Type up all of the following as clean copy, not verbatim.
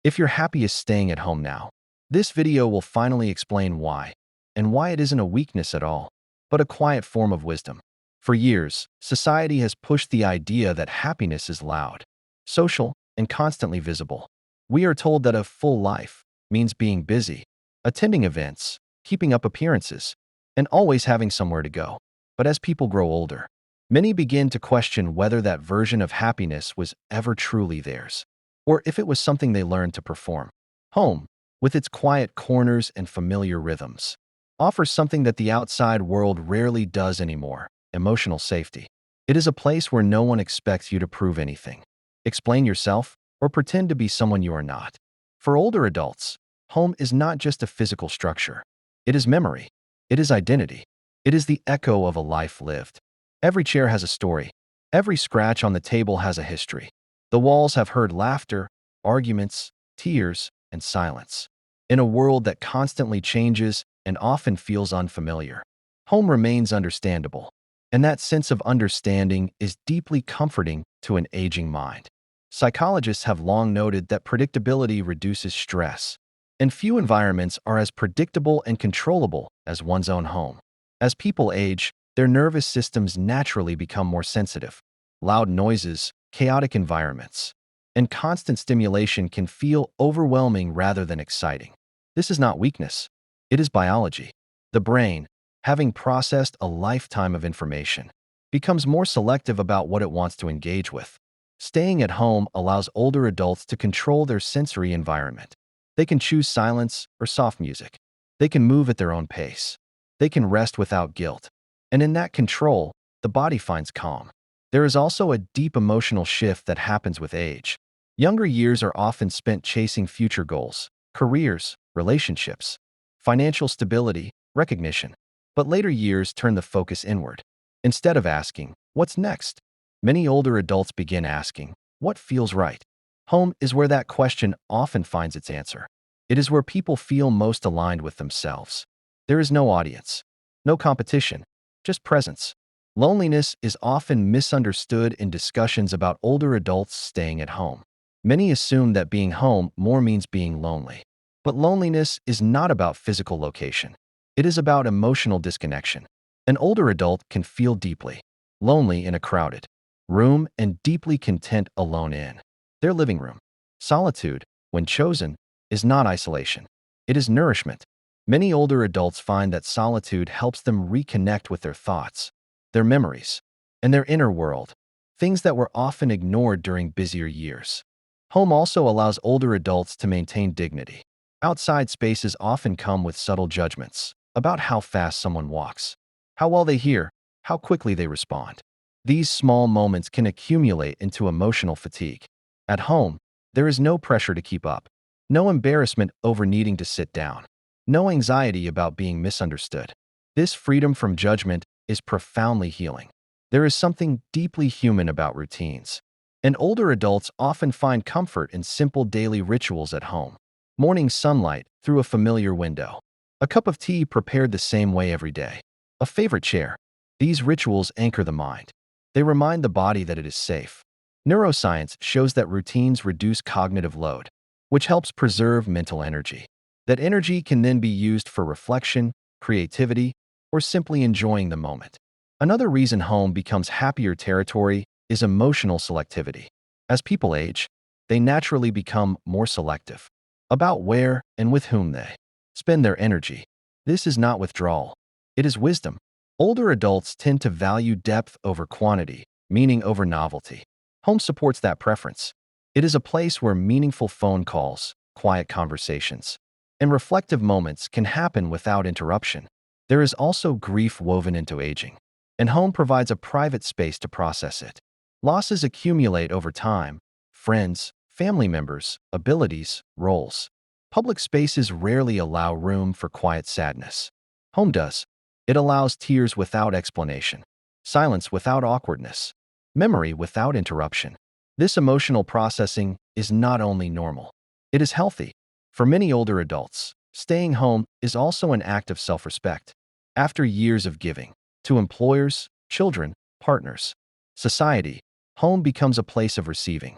If you're happiest staying at home now, this video will finally explain why, and why it isn't a weakness at all, but a quiet form of wisdom. For years, society has pushed the idea that happiness is loud, social, and constantly visible. We are told that a full life means being busy, attending events, keeping up appearances, and always having somewhere to go. But as people grow older, many begin to question whether that version of happiness was ever truly theirs, or if it was something they learned to perform. Home, with its quiet corners and familiar rhythms, offers something that the outside world rarely does anymore: emotional safety. It is a place where no one expects you to prove anything, explain yourself, or pretend to be someone you are not. For older adults, home is not just a physical structure. It is memory. It is identity. It is the echo of a life lived. Every chair has a story. Every scratch on the table has a history. The walls have heard laughter, arguments, tears, and silence. In a world that constantly changes and often feels unfamiliar, home remains understandable. And that sense of understanding is deeply comforting to an aging mind. Psychologists have long noted that predictability reduces stress, and few environments are as predictable and controllable as one's own home. As people age, their nervous systems naturally become more sensitive. Loud noises, chaotic environments, and constant stimulation can feel overwhelming rather than exciting. This is not weakness. It is biology. The brain, having processed a lifetime of information, becomes more selective about what it wants to engage with. Staying at home allows older adults to control their sensory environment. They can choose silence or soft music. They can move at their own pace. They can rest without guilt. And in that control, the body finds calm. There is also a deep emotional shift that happens with age. Younger years are often spent chasing future goals, careers, relationships, financial stability, recognition. But later years turn the focus inward. Instead of asking, "What's next?" many older adults begin asking, "What feels right?" Home is where that question often finds its answer. It is where people feel most aligned with themselves. There is no audience, no competition, just presence. Loneliness is often misunderstood in discussions about older adults staying at home. Many assume that being home more means being lonely. But loneliness is not about physical location. It is about emotional disconnection. An older adult can feel deeply lonely in a crowded room and deeply content alone in their living room. Solitude, when chosen, is not isolation. It is nourishment. Many older adults find that solitude helps them reconnect with their thoughts, their memories, and their inner world, things that were often ignored during busier years. Home also allows older adults to maintain dignity. Outside spaces often come with subtle judgments about how fast someone walks, how well they hear, how quickly they respond. These small moments can accumulate into emotional fatigue. At home, there is no pressure to keep up, no embarrassment over needing to sit down, no anxiety about being misunderstood. This freedom from judgment is profoundly healing. There is something deeply human about routines, and older adults often find comfort in simple daily rituals at home. Morning sunlight through a familiar window, a cup of tea prepared the same way every day, a favorite chair. These rituals anchor the mind. They remind the body that it is safe. Neuroscience shows that routines reduce cognitive load, which helps preserve mental energy. That energy can then be used for reflection, creativity, or simply enjoying the moment. Another reason home becomes happier territory is emotional selectivity. As people age, they naturally become more selective about where and with whom they spend their energy. This is not withdrawal. It is wisdom. Older adults tend to value depth over quantity, meaning over novelty. Home supports that preference. It is a place where meaningful phone calls, quiet conversations, and reflective moments can happen without interruption. There is also grief woven into aging, and home provides a private space to process it. Losses accumulate over time: friends, family members, abilities, roles. Public spaces rarely allow room for quiet sadness. Home does. It allows tears without explanation, silence without awkwardness, memory without interruption. This emotional processing is not only normal, it is healthy. For many older adults, staying home is also an act of self-respect. After years of giving to employers, children, partners, society, home becomes a place of receiving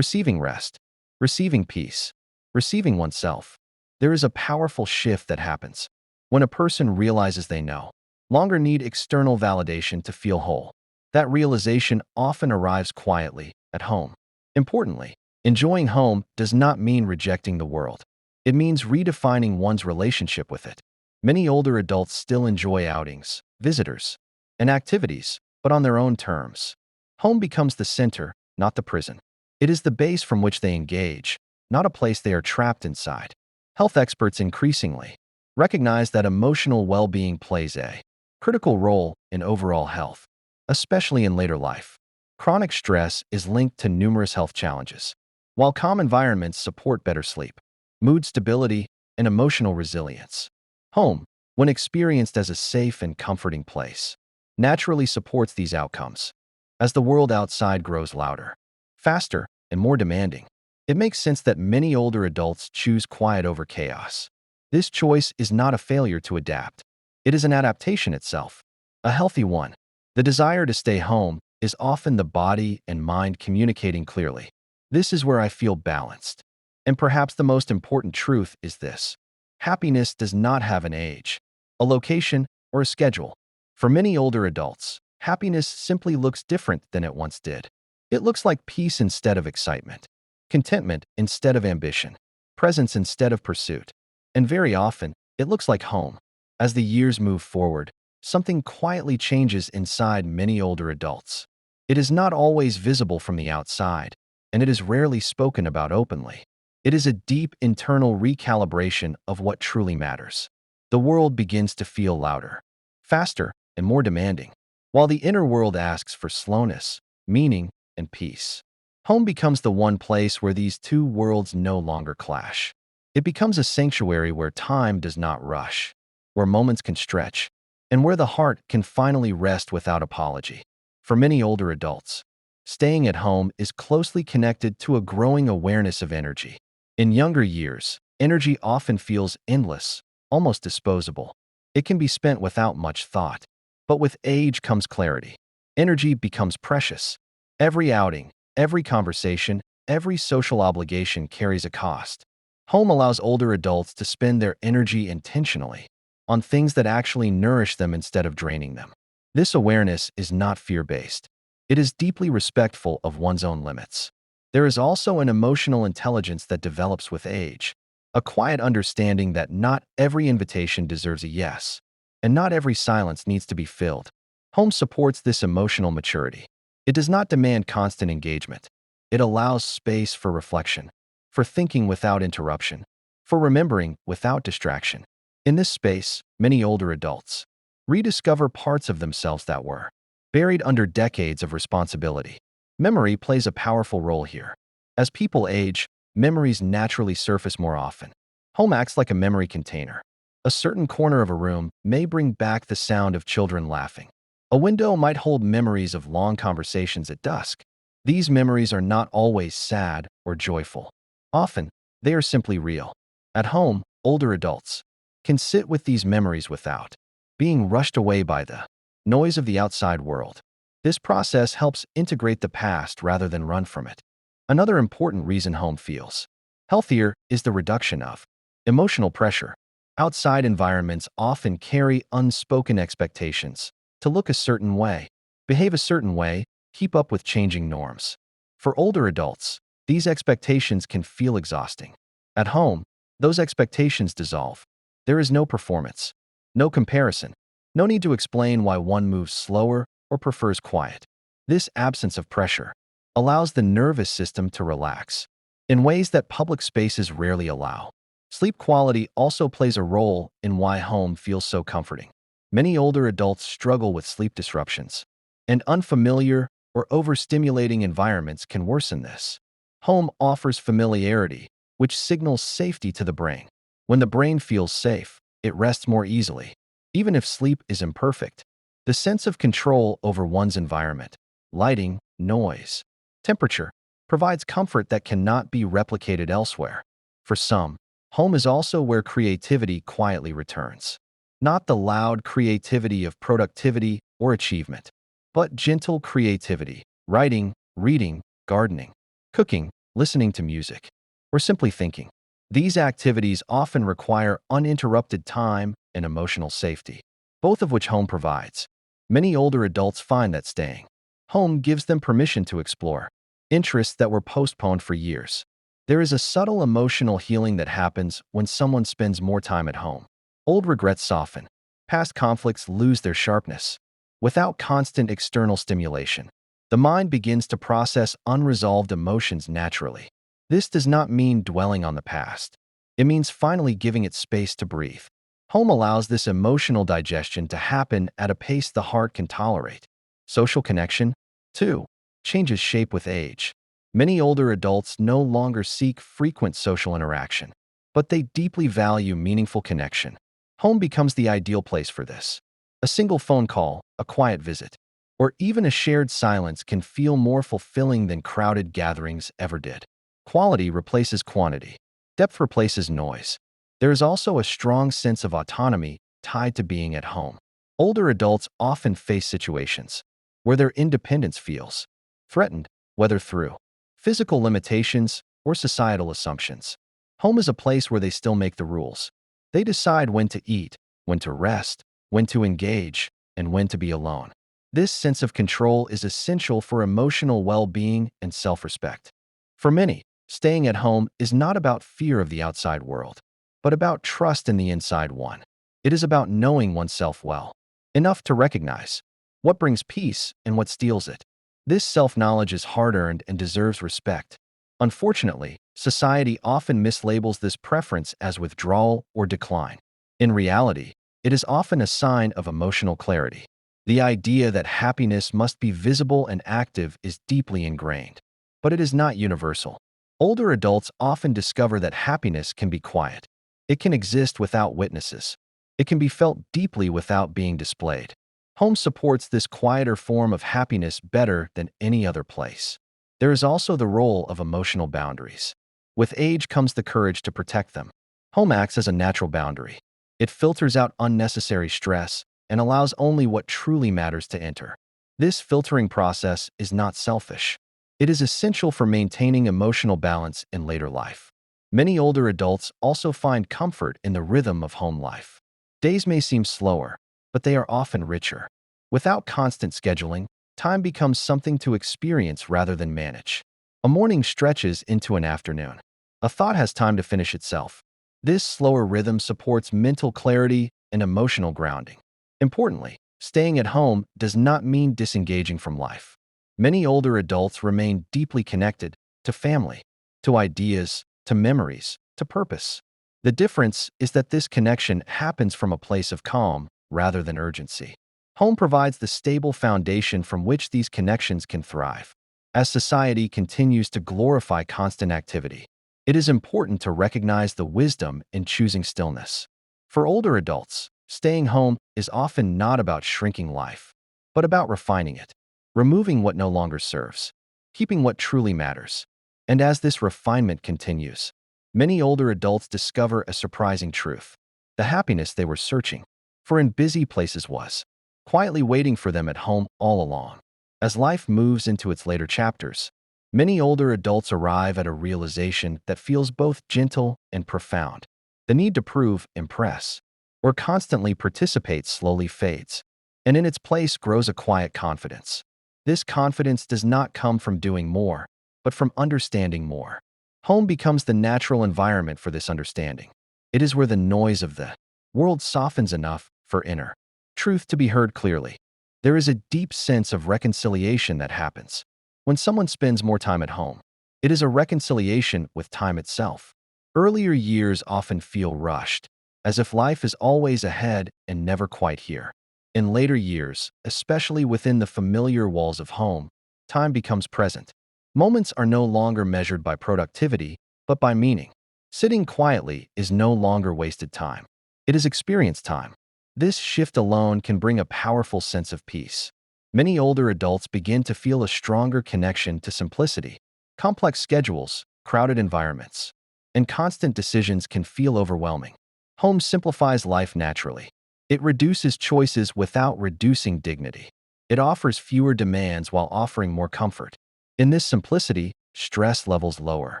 rest, receiving peace. receiving oneself. There is a powerful shift that happens when a person realizes they no longer need external validation to feel whole. That realization often arrives quietly at home. Importantly, enjoying home does not mean rejecting the world. It means redefining one's relationship with it. Many older adults still enjoy outings, visitors, and activities, but on their own terms. Home becomes the center, not the prison. It is the base from which they engage, not a place they are trapped inside. Health experts increasingly recognize that emotional well-being plays a critical role in overall health, especially in later life. Chronic stress is linked to numerous health challenges, while calm environments support better sleep, mood stability, and emotional resilience. Home, when experienced as a safe and comforting place, naturally supports these outcomes. As the world outside grows louder, faster, and more demanding, it makes sense that many older adults choose quiet over chaos. This choice is not a failure to adapt. It is an adaptation itself, a healthy one. The desire to stay home is often the body and mind communicating clearly. This is where I feel balanced. And perhaps the most important truth is this: happiness does not have an age, a location, or a schedule. For many older adults, happiness simply looks different than it once did. It looks like peace instead of excitement, contentment instead of ambition, presence instead of pursuit. And very often, it looks like home. As the years move forward, something quietly changes inside many older adults. It is not always visible from the outside, and it is rarely spoken about openly. It is a deep internal recalibration of what truly matters. The world begins to feel louder, faster, and more demanding, while the inner world asks for slowness, meaning, and peace. Home becomes the one place where these two worlds no longer clash. It becomes a sanctuary where time does not rush, where moments can stretch, and where the heart can finally rest without apology. For many older adults, staying at home is closely connected to a growing awareness of energy. In younger years, energy often feels endless, almost disposable. It can be spent without much thought. But with age comes clarity. Energy becomes precious. Every outing, every conversation, every social obligation carries a cost. Home allows older adults to spend their energy intentionally on things that actually nourish them instead of draining them. This awareness is not fear-based. It is deeply respectful of one's own limits. There is also an emotional intelligence that develops with age, a quiet understanding that not every invitation deserves a yes, and not every silence needs to be filled. Home supports this emotional maturity. It does not demand constant engagement. It allows space for reflection, for thinking without interruption, for remembering without distraction. In this space, many older adults rediscover parts of themselves that were buried under decades of responsibility. Memory plays a powerful role here. As people age, memories naturally surface more often. Home acts like a memory container. A certain corner of a room may bring back the sound of children laughing. A window might hold memories of long conversations at dusk. These memories are not always sad or joyful. Often, they are simply real. At home, older adults can sit with these memories without being rushed away by the noise of the outside world. This process helps integrate the past rather than run from it. Another important reason home feels healthier is the reduction of emotional pressure. Outside environments often carry unspoken expectations to look a certain way, behave a certain way, keep up with changing norms. For older adults, these expectations can feel exhausting. At home, those expectations dissolve. There is no performance, no comparison, no need to explain why one moves slower or prefers quiet. This absence of pressure allows the nervous system to relax in ways that public spaces rarely allow. Sleep quality also plays a role in why home feels so comforting. Many older adults struggle with sleep disruptions, and unfamiliar or overstimulating environments can worsen this. Home offers familiarity, which signals safety to the brain. When the brain feels safe, it rests more easily. Even if sleep is imperfect, the sense of control over one's environment, lighting, noise, temperature, provides comfort that cannot be replicated elsewhere. For some, home is also where creativity quietly returns. Not the loud creativity of productivity or achievement, but gentle creativity, writing, reading, gardening, cooking, listening to music, or simply thinking. These activities often require uninterrupted time and emotional safety, both of which home provides. Many older adults find that staying home gives them permission to explore interests that were postponed for years. There is a subtle emotional healing that happens when someone spends more time at home. Old regrets soften. Past conflicts lose their sharpness. Without constant external stimulation, the mind begins to process unresolved emotions naturally. This does not mean dwelling on the past. It means finally giving it space to breathe. Home allows this emotional digestion to happen at a pace the heart can tolerate. Social connection, too, changes shape with age. Many older adults no longer seek frequent social interaction, but they deeply value meaningful connection. Home becomes the ideal place for this. A single phone call, a quiet visit, or even a shared silence can feel more fulfilling than crowded gatherings ever did. Quality replaces quantity. Depth replaces noise. There is also a strong sense of autonomy tied to being at home. Older adults often face situations where their independence feels threatened, whether through physical limitations or societal assumptions. Home is a place where they still make the rules. They decide when to eat, when to rest, when to engage, and when to be alone. This sense of control is essential for emotional well-being and self-respect. For many, staying at home is not about fear of the outside world, but about trust in the inside one. It is about knowing oneself well, enough to recognize what brings peace and what steals it. This self-knowledge is hard-earned and deserves respect. Unfortunately, society often mislabels this preference as withdrawal or decline. In reality, it is often a sign of emotional clarity. The idea that happiness must be visible and active is deeply ingrained, but it is not universal. Older adults often discover that happiness can be quiet. It can exist without witnesses. It can be felt deeply without being displayed. Home supports this quieter form of happiness better than any other place. There is also the role of emotional boundaries. With age comes the courage to protect them. Home acts as a natural boundary. It filters out unnecessary stress and allows only what truly matters to enter. This filtering process is not selfish. It is essential for maintaining emotional balance in later life. Many older adults also find comfort in the rhythm of home life. Days may seem slower, but they are often richer. Without constant scheduling, time becomes something to experience rather than manage. A morning stretches into an afternoon. A thought has time to finish itself. This slower rhythm supports mental clarity and emotional grounding. Importantly, staying at home does not mean disengaging from life. Many older adults remain deeply connected to family, to ideas, to memories, to purpose. The difference is that this connection happens from a place of calm rather than urgency. Home provides the stable foundation from which these connections can thrive. As society continues to glorify constant activity, it is important to recognize the wisdom in choosing stillness. For older adults, staying home is often not about shrinking life, but about refining it, removing what no longer serves, keeping what truly matters. And as this refinement continues, many older adults discover a surprising truth. The happiness they were searching for in busy places was quietly waiting for them at home all along. As life moves into its later chapters, many older adults arrive at a realization that feels both gentle and profound. The need to prove, impress, or constantly participate slowly fades, and in its place grows a quiet confidence. This confidence does not come from doing more, but from understanding more. Home becomes the natural environment for this understanding. It is where the noise of the world softens enough for inner truth to be heard clearly. There is a deep sense of reconciliation that happens when someone spends more time at home. It is a reconciliation with time itself. Earlier years often feel rushed, as if life is always ahead and never quite here. In later years, especially within the familiar walls of home, time becomes present. Moments are no longer measured by productivity, but by meaning. Sitting quietly is no longer wasted time. It is experienced time. This shift alone can bring a powerful sense of peace. Many older adults begin to feel a stronger connection to simplicity. Complex schedules, crowded environments, and constant decisions can feel overwhelming. Home simplifies life naturally. It reduces choices without reducing dignity. It offers fewer demands while offering more comfort. In this simplicity, stress levels lower.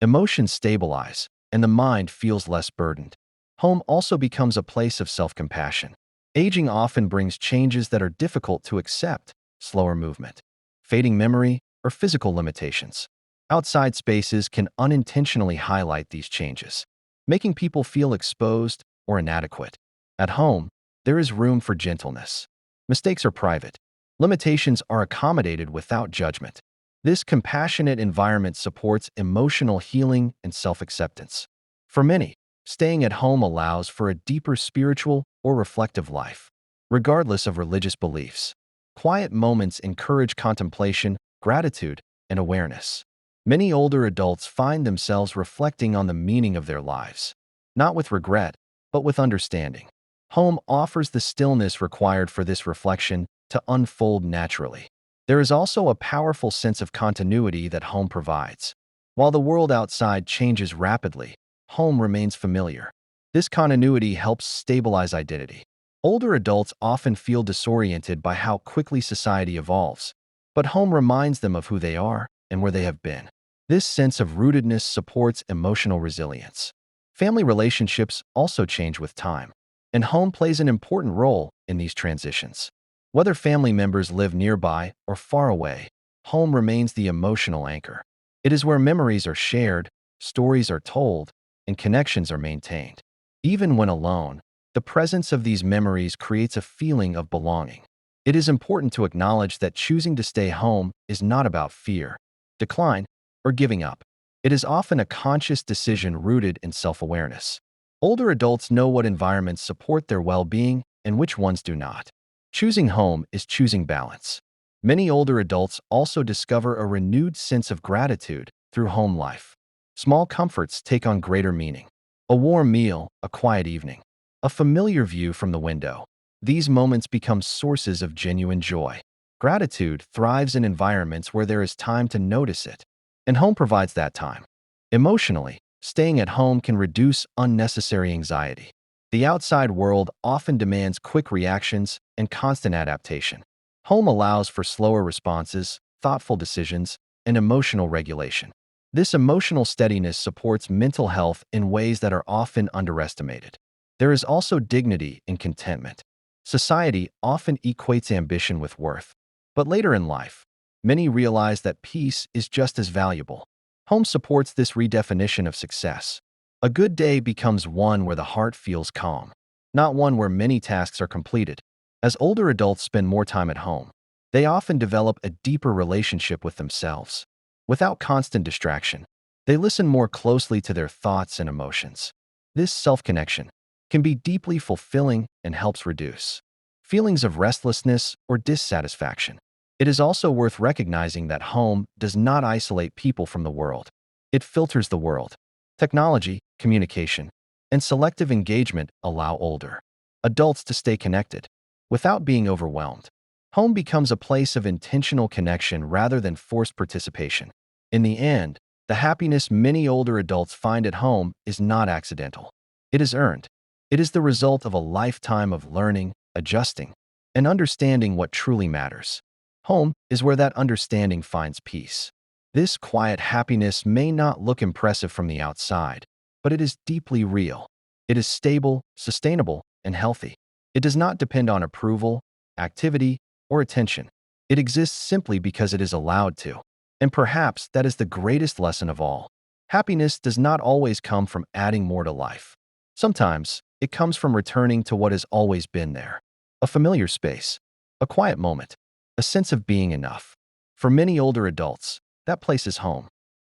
Emotions stabilize, and the mind feels less burdened. Home also becomes a place of self-compassion. Aging often brings changes that are difficult to accept: slower movement, fading memory, or physical limitations. Outside spaces can unintentionally highlight these changes, making people feel exposed or inadequate. At home, there is room for gentleness. Mistakes are private. Limitations are accommodated without judgment. This compassionate environment supports emotional healing and self-acceptance. For many, staying at home allows for a deeper spiritual or reflective life, regardless of religious beliefs. Quiet moments encourage contemplation, gratitude, and awareness. Many older adults find themselves reflecting on the meaning of their lives, not with regret, but with understanding. Home offers the stillness required for this reflection to unfold naturally. There is also a powerful sense of continuity that home provides. While the world outside changes rapidly, home remains familiar. This continuity helps stabilize identity. Older adults often feel disoriented by how quickly society evolves, but home reminds them of who they are and where they have been. This sense of rootedness supports emotional resilience. Family relationships also change with time, and home plays an important role in these transitions. Whether family members live nearby or far away, home remains the emotional anchor. It is where memories are shared, stories are told, and connections are maintained. Even when alone, the presence of these memories creates a feeling of belonging. It is important to acknowledge that choosing to stay home is not about fear, decline, or giving up. It is often a conscious decision rooted in self-awareness. Older adults know what environments support their well-being and which ones do not. Choosing home is choosing balance. Many older adults also discover a renewed sense of gratitude through home life. Small comforts take on greater meaning. A warm meal, a quiet evening, a familiar view from the window. These moments become sources of genuine joy. Gratitude thrives in environments where there is time to notice it, and home provides that time. Emotionally, staying at home can reduce unnecessary anxiety. The outside world often demands quick reactions and constant adaptation. Home allows for slower responses, thoughtful decisions, and emotional regulation. This emotional steadiness supports mental health in ways that are often underestimated. There is also dignity in contentment. Society often equates ambition with worth, but later in life, many realize that peace is just as valuable. Home supports this redefinition of success. A good day becomes one where the heart feels calm, not one where many tasks are completed. As older adults spend more time at home, they often develop a deeper relationship with themselves. Without constant distraction, they listen more closely to their thoughts and emotions. This self-connection can be deeply fulfilling and helps reduce feelings of restlessness or dissatisfaction. It is also worth recognizing that home does not isolate people from the world. It filters the world. Technology, communication, and selective engagement allow older adults to stay connected without being overwhelmed. Home becomes a place of intentional connection rather than forced participation. In the end, the happiness many older adults find at home is not accidental. It is earned. It is the result of a lifetime of learning, adjusting, and understanding what truly matters. Home is where that understanding finds peace. This quiet happiness may not look impressive from the outside, but it is deeply real. It is stable, sustainable, and healthy. It does not depend on approval, activity, or attention. It exists simply because it is allowed to. And perhaps that is the greatest lesson of all. Happiness does not always come from adding more to life. Sometimes, it comes from returning to what has always been there. A familiar space, a quiet moment, a sense of being enough. For many older adults, that place is home.